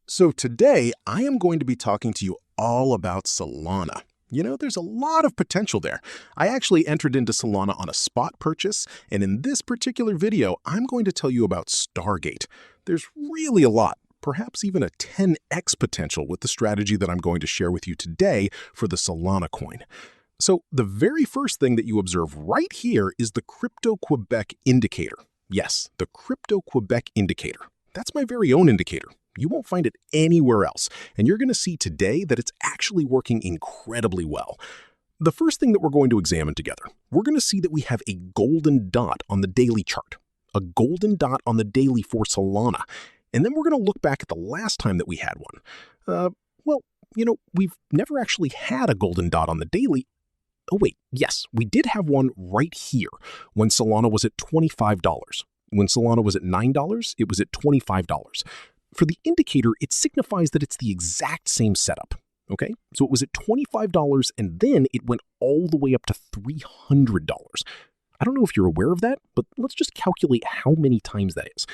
So today, I am going to be talking to you all about Solana. You know, there's a lot of potential there. I actually entered into Solana on a spot purchase, and in this particular video, I'm going to tell you about Stargate. There's really a lot, perhaps even a 10x potential with the strategy that I'm going to share with you today for the Solana coin. So the very first thing that you observe right here is the Crypto-Quebec indicator. Yes, the Crypto-Quebec indicator. That's my very own indicator. You won't find it anywhere else, and you're going to see today that it's actually working incredibly well. The first thing that we're going to examine together, we're going to see that we have a golden dot on the daily chart, a golden dot on the daily for Solana, and then we're going to look back at the last time that we had one. We've never actually had a golden dot on the daily. Oh wait, yes, we did have one right here when Solana was at $25. When Solana was at $9, it was at $25. For the indicator, it signifies that it's the exact same setup, okay? So it was at $25 and then it went all the way up to $300. I don't know if you're aware of that, but let's just calculate how many times that is.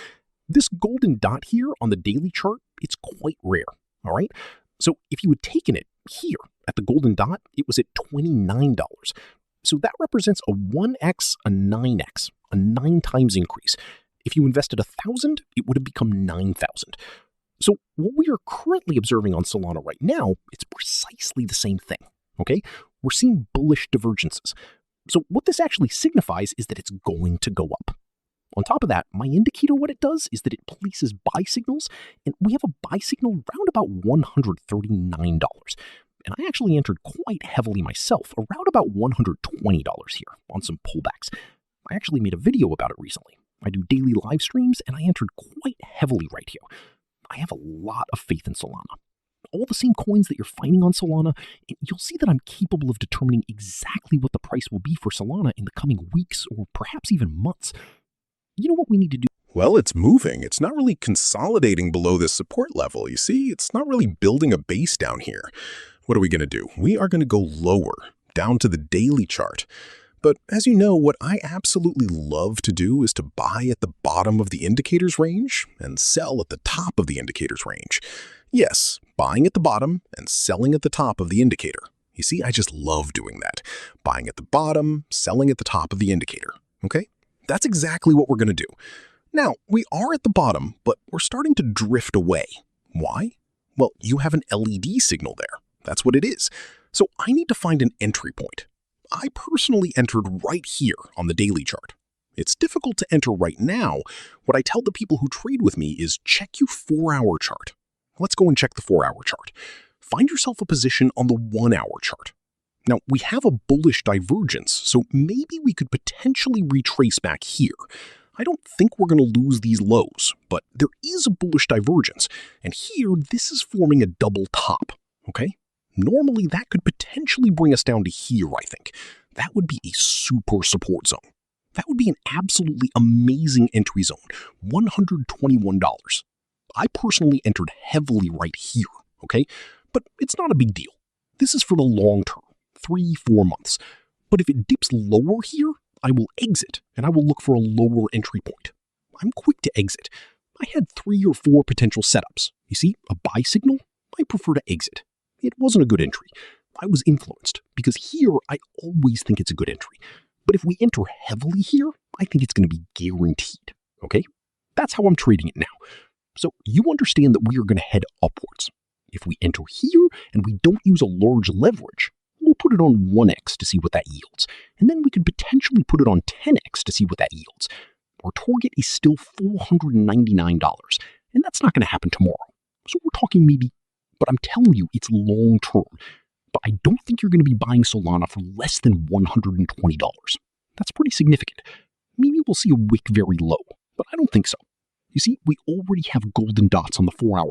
This golden dot here on the daily chart, it's quite rare, all right? So if you had taken it here at the golden dot, it was at $29. So that represents a 1x, a 9x, a 9 times increase. If you invested 1,000, it would have become 9,000. So what we are currently observing on Solana right now, it's precisely the same thing, okay? We're seeing bullish divergences. So what this actually signifies is that it's going to go up. On top of that, my indicator, what it does is that it places buy signals, and we have a buy signal around about $139. And I actually entered quite heavily myself, around about $120 here on some pullbacks. I actually made a video about it recently. I do daily live streams, and I entered quite heavily right here. I have a lot of faith in Solana. All the same coins that you're finding on Solana, and you'll see that I'm capable of determining exactly what the price will be for Solana in the coming weeks or perhaps even months. You know what we need to do? Well, it's moving. It's not really consolidating below this support level. You see, it's not really building a base down here. What are we going to do? We are going to go lower, down to the daily chart. But as you know, what I absolutely love to do is to buy at the bottom of the indicator's range and sell at the top of the indicator's range. Yes, buying at the bottom and selling at the top of the indicator. You see, I just love doing that. Buying at the bottom, selling at the top of the indicator. Okay? That's exactly what we're going to do. Now, we are at the bottom, but we're starting to drift away. Why? Well, you have an LED signal there. That's what it is. So I need to find an entry point. I personally entered right here on the daily chart. It's difficult to enter right now. What I tell the people who trade with me is check your 4-hour chart. Let's go and check the 4-hour chart. Find yourself a position on the 1-hour chart. Now, we have a bullish divergence, so maybe we could potentially retrace back here. I don't think we're going to lose these lows, but there is a bullish divergence, and here this is forming a double top, okay? Normally, that could potentially bring us down to here, I think. That would be a super support zone. That would be an absolutely amazing entry zone, $121. I personally entered heavily right here, okay? But it's not a big deal. This is for the long term, 3-4 months. But if it dips lower here, I will exit, and I will look for a lower entry point. I'm quick to exit. I had 3 or 4 potential setups. You see, a buy signal, I prefer to exit. It wasn't a good entry. I was influenced because here I always think it's a good entry. But if we enter heavily here, I think it's going to be guaranteed. Okay? That's how I'm trading it now. So you understand that we are going to head upwards. If we enter here and we don't use a large leverage, we'll put it on 1x to see what that yields. And then we could potentially put it on 10x to see what that yields. Our target is still $499. And that's not going to happen tomorrow. So we're talking maybe. But I'm telling you, it's long term. But I don't think you're going to be buying Solana for less than $120. That's pretty significant. Maybe we'll see a wick very low, but I don't think so. You see, we already have golden dots on the 4-hour.